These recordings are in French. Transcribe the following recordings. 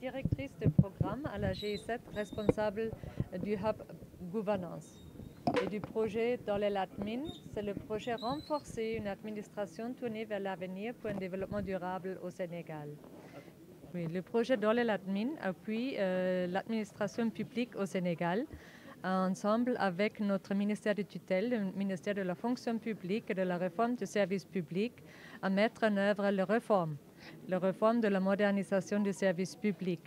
directrice de programme à la G7, responsable du Hub Gouvernance. Et du projet Dolelatmin, c'est le projet renforcer une administration tournée vers l'avenir pour un développement durable au Sénégal. Oui, le projet Dolelatmin appuie l'administration publique au Sénégal ensemble avec notre ministère de tutelle, le ministère de la fonction publique et de la réforme du service public, à mettre en œuvre les réformes de la modernisation du service public.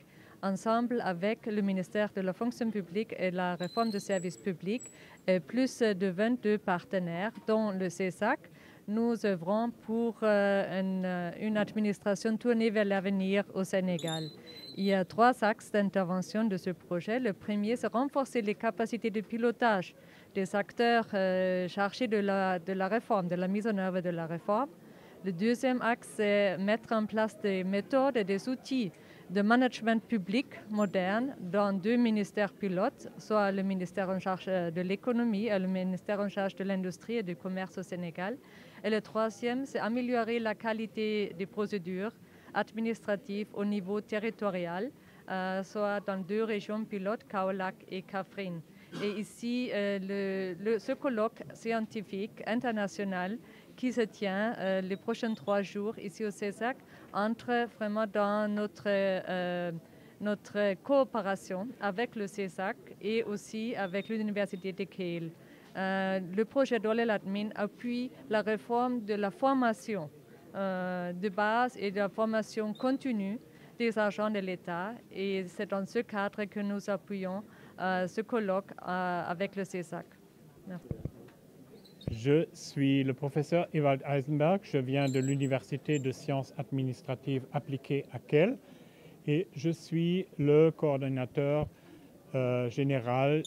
Ensemble avec le ministère de la fonction publique et la réforme du service public, et plus de 22 partenaires, dont le CESAC, nous œuvrons pour une administration tournée vers l'avenir au Sénégal. Il y a 3 axes d'intervention de ce projet. Le premier, c'est renforcer les capacités de pilotage des acteurs chargés de la réforme, de la mise en œuvre de la réforme. Le deuxième axe, c'est mettre en place des méthodes et des outils de management public moderne dans 2 ministères pilotes, soit le ministère en charge de l'économie et le ministère en charge de l'industrie et du commerce au Sénégal. Et le troisième, c'est améliorer la qualité des procédures administratives au niveau territorial, soit dans 2 régions pilotes, Kaolack et Kaffrine. Et ici, ce colloque scientifique international qui se tient les prochains 3 jours ici au CESAC entre vraiment dans notre coopération avec le CESAC et aussi avec l'Université de Kehl. Le projet Dolelatmin appuie la réforme de la formation de base et de la formation continue des agents de l'État. Et c'est dans ce cadre que nous appuyons ce colloque avec le CESAC. Merci. Je suis le professeur Ewald Eisenberg. Je viens de l'Université de sciences administratives appliquées à Kehl et je suis le coordonnateur général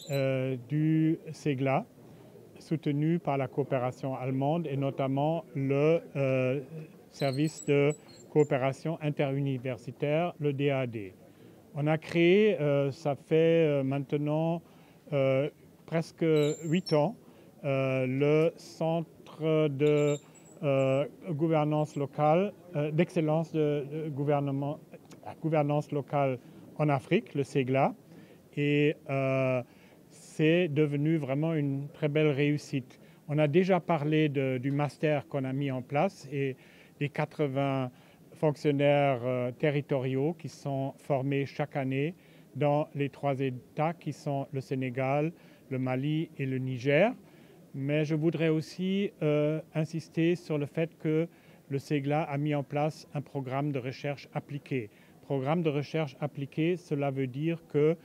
du SEGLA, soutenu par la coopération allemande et notamment le service de coopération interuniversitaire, le DAD. On a créé, ça fait maintenant presque 8 ans, le centre de gouvernance locale, d'excellence de gouvernance locale en Afrique, le SEGLA, et c'est devenu vraiment une très belle réussite. On a déjà parlé du master qu'on a mis en place et des 80 fonctionnaires territoriaux qui sont formés chaque année dans les 3 États qui sont le Sénégal, le Mali et le Niger. Mais je voudrais aussi insister sur le fait que le SEGLA a mis en place un programme de recherche appliquée. Programme de recherche appliquée, cela veut dire que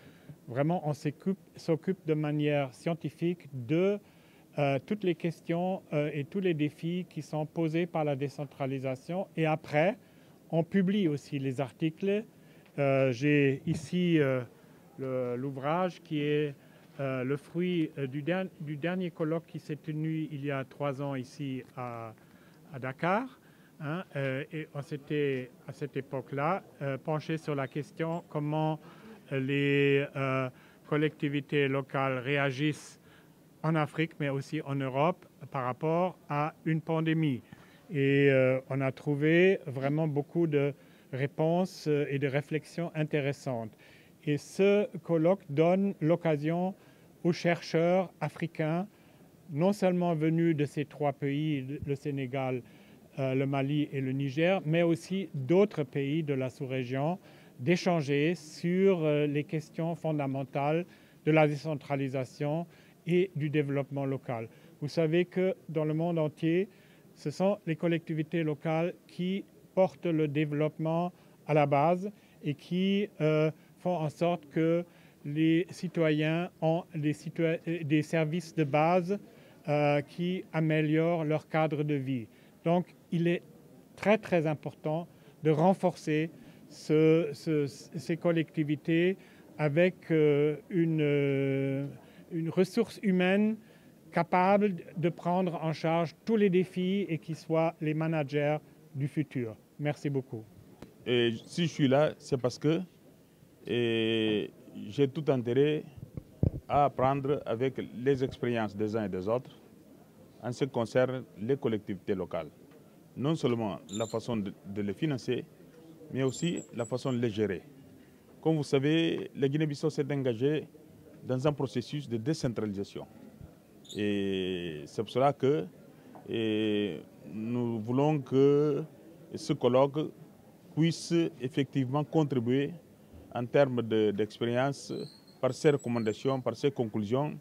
vraiment on s'occupe de manière scientifique de toutes les questions et tous les défis qui sont posés par la décentralisation. Et après, on publie aussi les articles. J'ai ici l'ouvrage qui est le fruit du dernier colloque qui s'est tenu il y a 3 ans ici à Dakar. Et on s'était à cette époque-là penché sur la question comment les collectivités locales réagissent en Afrique, mais aussi en Europe par rapport à une pandémie. Et on a trouvé vraiment beaucoup de réponses et de réflexions intéressantes. Et ce colloque donne l'occasion aux chercheurs africains, non seulement venus de ces 3 pays, le Sénégal, le Mali et le Niger, mais aussi d'autres pays de la sous-région, d'échanger sur les questions fondamentales de la décentralisation et du développement local. Vous savez que dans le monde entier, ce sont les collectivités locales qui portent le développement à la base et qui font en sorte que les citoyens ont des services de base qui améliorent leur cadre de vie. Donc, il est très, très important de renforcer ces collectivités avec une ressource humaine capable de prendre en charge tous les défis et qui soient les managers du futur. Merci beaucoup. Et si je suis là, c'est parce que j'ai tout intérêt à apprendre avec les expériences des uns et des autres en ce qui concerne les collectivités locales. Non seulement la façon de les financer, mais aussi la façon de les gérer. Comme vous savez, la Guinée-Bissau s'est engagée dans un processus de décentralisation. Et c'est pour cela que nous voulons que ce colloque puisse effectivement contribuer en termes d'expérience par ses recommandations, par ses conclusions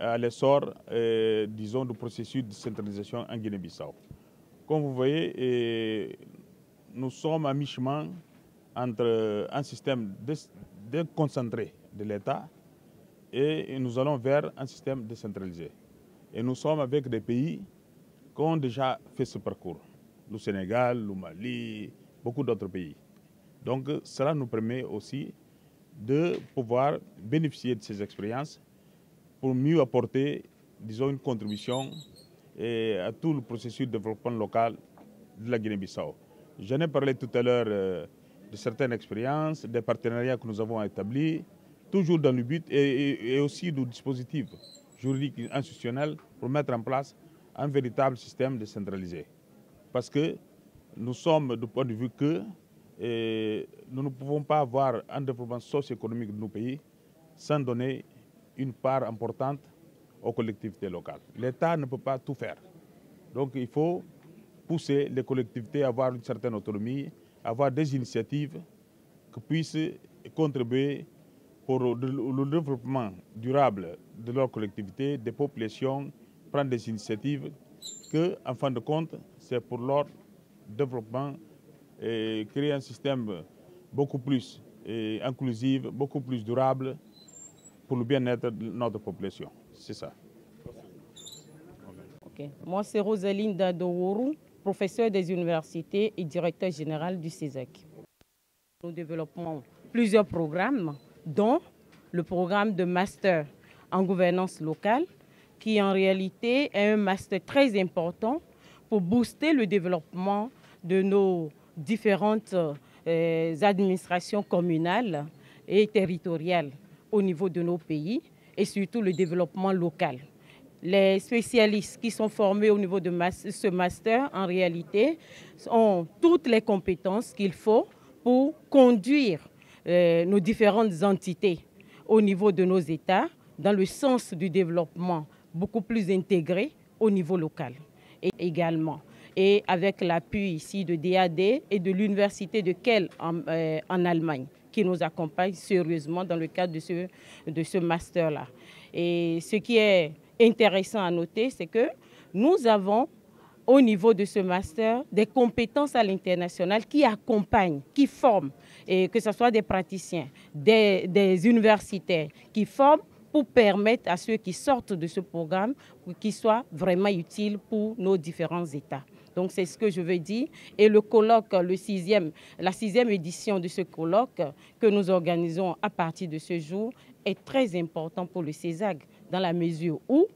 à l'essor, disons, du processus de décentralisation en Guinée-Bissau. Comme vous voyez, nous sommes à mi-chemin entre un système déconcentré de l'État et nous allons vers un système décentralisé. Et nous sommes avec des pays qui ont déjà fait ce parcours. Le Sénégal, le Mali, beaucoup d'autres pays. Donc cela nous permet aussi de pouvoir bénéficier de ces expériences pour mieux apporter, disons, une contribution à tout le processus de développement local de la Guinée-Bissau. J'en ai parlé tout à l'heure de certaines expériences, des partenariats que nous avons établis, toujours dans le but et aussi du dispositif juridique institutionnel pour mettre en place un véritable système décentralisé. Parce que nous sommes du point de vue que nous ne pouvons pas avoir un développement socio-économique de nos pays sans donner une part importante aux collectivités locales. L'État ne peut pas tout faire. Donc il faut pousser les collectivités à avoir une certaine autonomie, avoir des initiatives qui puissent contribuer pour le développement durable de leur collectivité, des populations, prendre des initiatives que, en fin de compte, c'est pour leur développement et créer un système beaucoup plus inclusif, beaucoup plus durable pour le bien-être de notre population. C'est ça. Okay. Moi, c'est Rosaline Dadowourou, professeure des universités et directeur général du CESAC. Nous développons plusieurs programmes, dont le programme de master en gouvernance locale, qui en réalité est un master très important pour booster le développement de nos différentes administrations communales et territoriales au niveau de nos pays et surtout le développement local. Les spécialistes qui sont formés au niveau de ce master, en réalité, ont toutes les compétences qu'il faut pour conduire nos différentes entités au niveau de nos États dans le sens du développement beaucoup plus intégré au niveau local et également. Et avec l'appui ici de DAD et de l'université de Kiel en Allemagne, qui nous accompagne sérieusement dans le cadre de ce master-là. Et ce qui est intéressant à noter, c'est que nous avons au niveau de ce master des compétences à l'international qui accompagnent, qui forment, et que ce soit des praticiens, des universitaires qui forment pour permettre à ceux qui sortent de ce programme qu'ils soient vraiment utiles pour nos différents États. Donc c'est ce que je veux dire. Et le colloque, la 6e édition de ce colloque que nous organisons à partir de ce jour est très important pour le CESAG dans la mesure où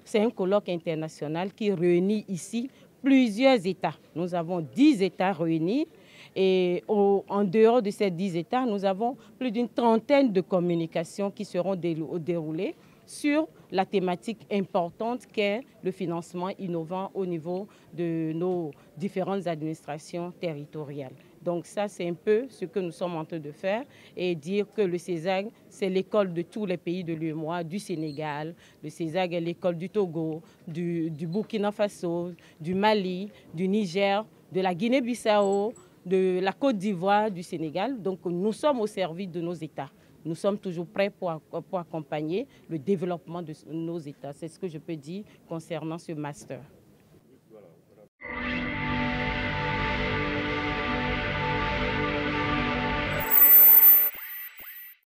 c'est un colloque international qui réunit ici plusieurs États. Nous avons 10 États réunis et en dehors de ces 10 États, nous avons plus d'une trentaine de communications qui seront déroulées sur la thématique importante qu'est le financement innovant au niveau de nos différentes administrations territoriales. Donc ça, c'est un peu ce que nous sommes en train de faire et dire que le CESAG, c'est l'école de tous les pays de l'UEMOA, du Sénégal, le CESAG est l'école du Togo, du Burkina Faso, du Mali, du Niger, de la Guinée-Bissau, de la Côte d'Ivoire, du Sénégal. Donc nous sommes au service de nos États. Nous sommes toujours prêts pour accompagner le développement de nos États. C'est ce que je peux dire concernant ce master.